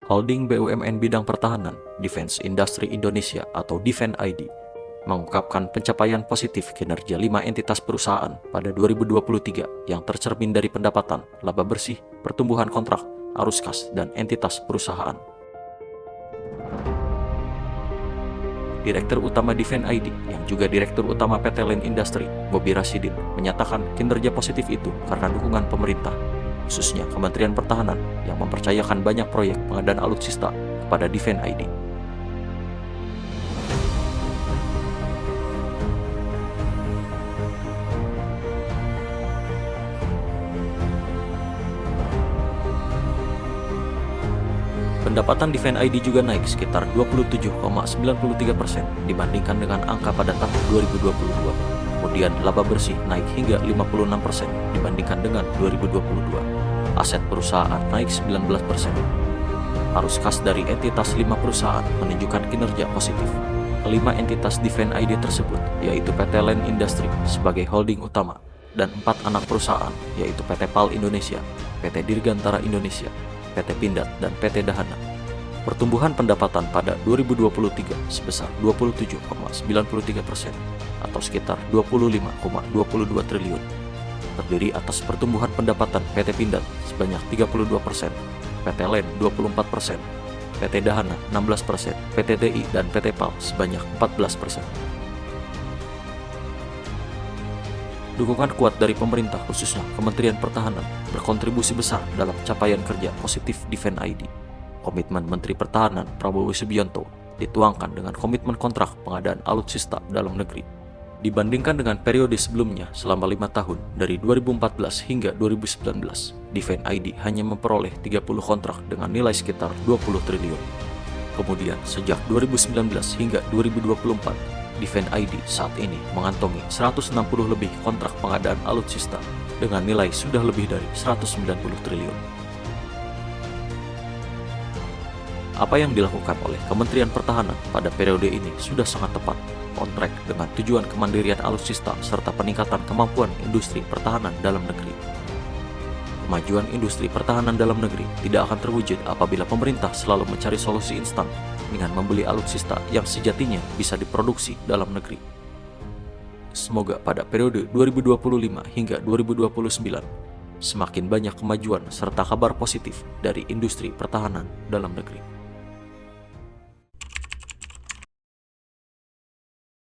Holding BUMN bidang pertahanan, Defense Industry Indonesia atau Defense ID, mengungkapkan pencapaian positif kinerja 5 entitas perusahaan pada 2023 yang tercermin dari pendapatan, laba bersih, pertumbuhan kontrak, arus kas, dan entitas perusahaan. Direktur Utama Defense ID yang juga Direktur Utama PT Land Industry, Bobi Rasidin, menyatakan kinerja positif itu karena dukungan pemerintah, khususnya Kementerian Pertahanan yang mempercayakan banyak proyek pengadaan alutsista kepada Defense ID. Pendapatan Defense ID juga naik sekitar 27,93% dibandingkan dengan angka pada tahun 2022. Kemudian laba bersih naik hingga 56% dibandingkan dengan 2022. Aset perusahaan naik 19%. Arus kas dari entitas 5 perusahaan menunjukkan kinerja positif. Kelima entitas Defense ID tersebut yaitu PT Land Industry sebagai holding utama dan 4 anak perusahaan yaitu PT PAL Indonesia, PT Dirgantara Indonesia, PT Pindad, dan PT Dahana. Pertumbuhan pendapatan pada 2023 sebesar 27,93% atau sekitar 25,22 triliun. Terdiri atas pertumbuhan pendapatan PT Pindad sebanyak 32%, PT Land 24%, PT Dahana 16%, PT DI dan PT PAL sebanyak 14%. Dukungan kuat dari pemerintah khususnya Kementerian Pertahanan berkontribusi besar dalam capaian kerja positif Defense ID. Komitmen Menteri Pertahanan Prabowo Subianto dituangkan dengan komitmen kontrak pengadaan alutsista dalam negeri. Dibandingkan dengan periode sebelumnya selama 5 tahun dari 2014 hingga 2019, Defense ID hanya memperoleh 30 kontrak dengan nilai sekitar 20 triliun. Kemudian sejak 2019 hingga 2024, Defense ID saat ini mengantongi 160 lebih kontrak pengadaan alutsista dengan nilai sudah lebih dari 190 triliun. Apa yang dilakukan oleh Kementerian Pertahanan pada periode ini sudah sangat tepat, on track dengan tujuan kemandirian alutsista serta peningkatan kemampuan industri pertahanan dalam negeri. Kemajuan industri pertahanan dalam negeri tidak akan terwujud apabila pemerintah selalu mencari solusi instan dengan membeli alutsista yang sejatinya bisa diproduksi dalam negeri. Semoga pada periode 2025 hingga 2029 semakin banyak kemajuan serta kabar positif dari industri pertahanan dalam negeri.